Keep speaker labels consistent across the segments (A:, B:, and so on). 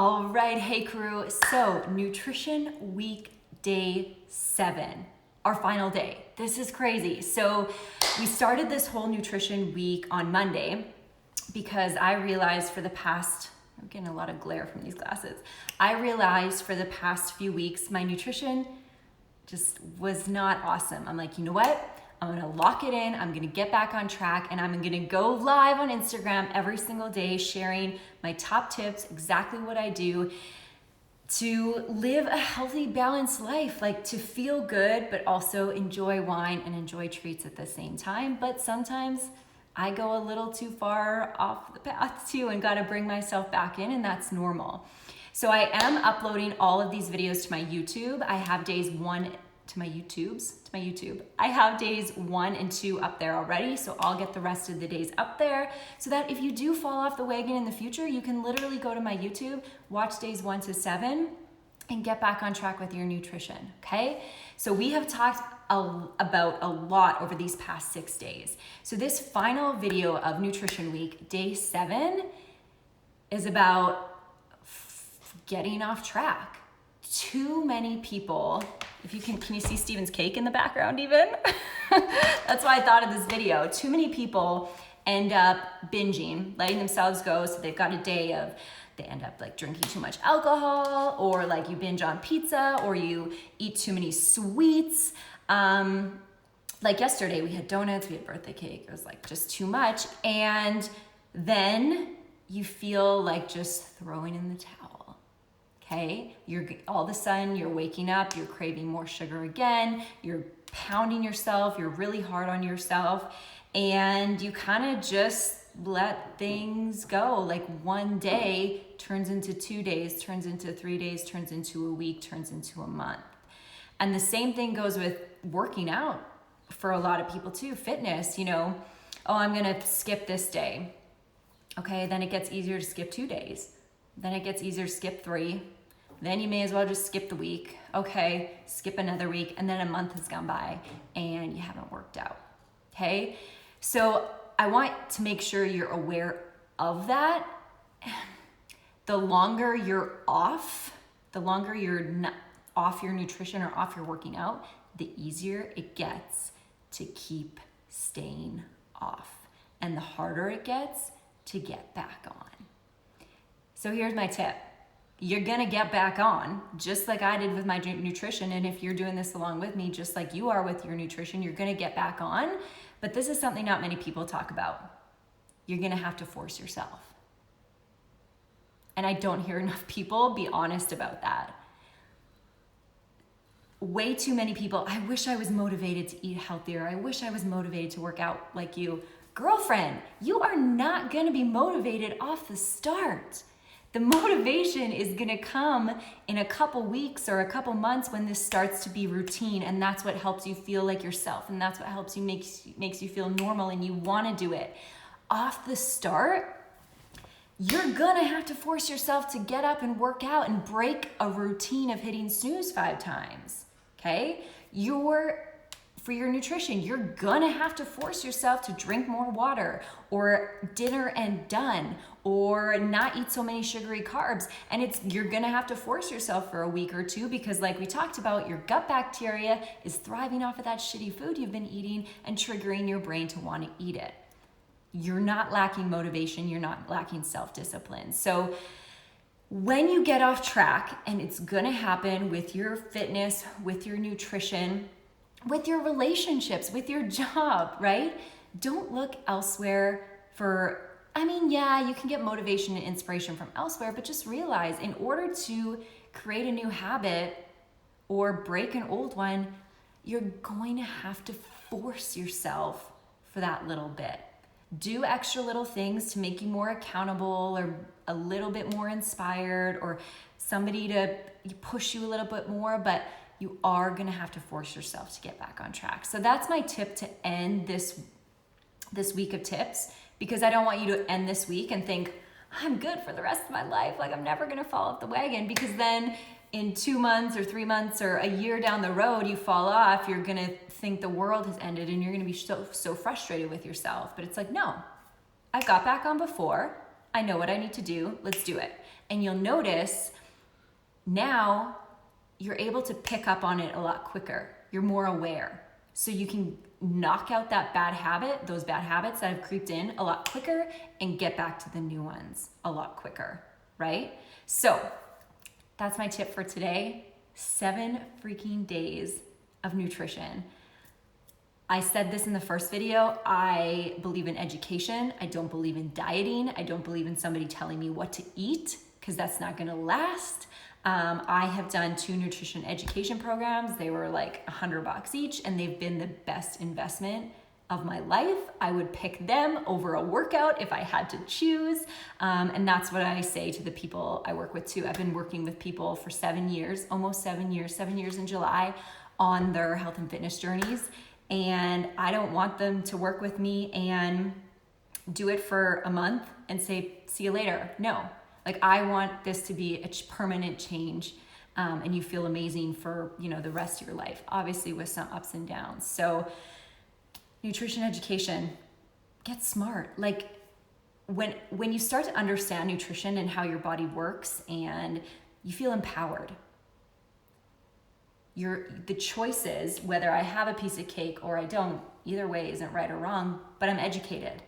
A: All right, hey crew. So nutrition week day 7, our final day. This is crazy. So we started this whole nutrition week on Monday because I realized for the past, I'm getting a lot of glare from these glasses. I realized for the past few weeks, my nutrition just was not awesome. I'm like, you know what? I'm gonna lock it in, I'm gonna get back on track, and I'm gonna go live on Instagram every single day sharing my top tips, exactly what I do to live a healthy, balanced life, like to feel good, but also enjoy wine and enjoy treats at the same time. But sometimes I go a little too far off the path too and gotta bring myself back in, and that's normal. So I am uploading all of these videos to my YouTube. I have days 1 to my YouTube. I have days 1 and 2 up there already, so I'll get the rest of the days up there so that if you do fall off the wagon in the future, you can literally go to my YouTube, watch days 1 to 7, and get back on track with your nutrition, okay? So we have talked about a lot over these past 6 days. So this final video of Nutrition Week, day 7, is about getting off track. Too many people, if you can you see Steven's cake in the background even? That's why I thought of this video. Too many people end up binging, letting themselves go, so they've got a day of, they end up like drinking too much alcohol, or like you binge on pizza, or you eat too many sweets. Like yesterday we had donuts, we had birthday cake, it was like just too much, and then you feel like just throwing in the towel. Okay, all of a sudden you're waking up, you're craving more sugar again, you're pounding yourself, you're really hard on yourself, and you kind of just let things go. Like one day turns into 2 days, turns into 3 days, turns into a week, turns into a month. And the same thing goes with working out for a lot of people too. Fitness, oh, I'm gonna skip this day. Okay, then it gets easier to skip 2 days. Then it gets easier to skip 3. Then you may as well just skip the week. Okay, skip another week, and then a month has gone by and you haven't worked out. Okay, so I want to make sure you're aware of that. The longer you're off, the longer you're not off your nutrition or off your working out, the easier it gets to keep staying off, and the harder it gets to get back on. So here's my tip. You're gonna get back on, just like I did with my nutrition, and if you're doing this along with me, just like you are with your nutrition, you're gonna get back on, but this is something not many people talk about. You're gonna have to force yourself. And I don't hear enough people be honest about that. Way too many people, I wish I was motivated to eat healthier, I wish I was motivated to work out like you. Girlfriend, you are not gonna be motivated off the start. The motivation is gonna come in a couple weeks or a couple months when this starts to be routine, and that's what helps you feel like yourself, and that's what helps you makes you feel normal and you wanna do it. Off the start, you're gonna have to force yourself to get up and work out and break a routine of hitting snooze 5 times, okay? For your nutrition, you're gonna have to force yourself to drink more water, or dinner and done, or not eat so many sugary carbs. And you're gonna have to force yourself for a week or 2, because like we talked about, your gut bacteria is thriving off of that shitty food you've been eating and triggering your brain to want to eat it. You're not lacking motivation, you're not lacking self-discipline. So when you get off track, and it's gonna happen with your fitness, with your nutrition, with your relationships, with your job, right? Don't look elsewhere for, you can get motivation and inspiration from elsewhere, but just realize in order to create a new habit or break an old one, you're going to have to force yourself for that little bit. Do extra little things to make you more accountable, or a little bit more inspired, or somebody to push you a little bit more, but you are gonna have to force yourself to get back on track. So that's my tip to end this week of tips, because I don't want you to end this week and think, I'm good for the rest of my life, like I'm never gonna fall off the wagon, because then in 2 months or 3 months or a year down the road, you fall off, you're gonna think the world has ended, and you're gonna be so frustrated with yourself. But it's like, no, I got back on before, I know what I need to do. Let's do it. And you'll notice now you're able to pick up on it a lot quicker. You're more aware. So you can knock out that bad habit, those bad habits that have creeped in a lot quicker and get back to the new ones a lot quicker, right? So that's my tip for today. 7 freaking days of nutrition. I said this in the first video, I believe in education. I don't believe in dieting. I don't believe in somebody telling me what to eat because that's not gonna last. I have done 2 nutrition education programs. They were like $100 each and they've been the best investment of my life. I would pick them over a workout if I had to choose. And that's what I say to the people I work with too. I've been working with people for 7 years, almost 7 years, 7 years in July on their health and fitness journeys. And I don't want them to work with me and do it for a month and say, see you later. No, like I want this to be a permanent change and you feel amazing for, the rest of your life, obviously with some ups and downs. So nutrition education, get smart. Like when you start to understand nutrition and how your body works and you feel empowered, the choices, whether I have a piece of cake or I don't, either way isn't right or wrong, but I'm educated.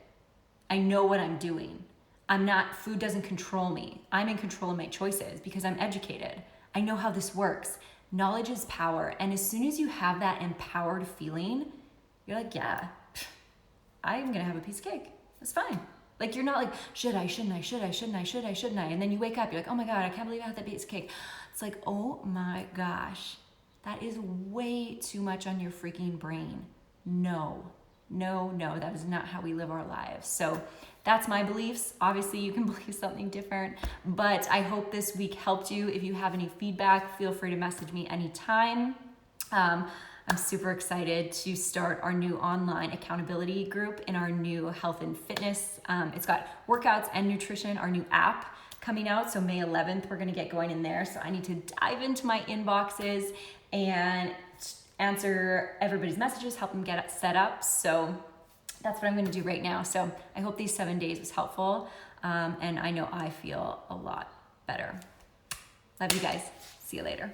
A: I know what I'm doing. Food doesn't control me. I'm in control of my choices because I'm educated. I know how this works. Knowledge is power. And as soon as you have that empowered feeling, you're like, yeah, I'm gonna have a piece of cake. That's fine. Like you're not like, should I, shouldn't I? And then you wake up, you're like, oh my God, I can't believe I had that piece of cake. It's like, oh my gosh. That is way too much on your freaking brain. No, that is not how we live our lives. So that's my beliefs. Obviously you can believe something different, but I hope this week helped you. If you have any feedback, feel free to message me anytime. I'm super excited to start our new online accountability group in our new health and fitness. It's got workouts and nutrition, our new app coming out. So May 11th, we're gonna get going in there. So I need to dive into my inboxes and answer everybody's messages, help them get it set up. So that's what I'm gonna do right now. So I hope these 7 days was helpful. And I know I feel a lot better. Love you guys. See you later.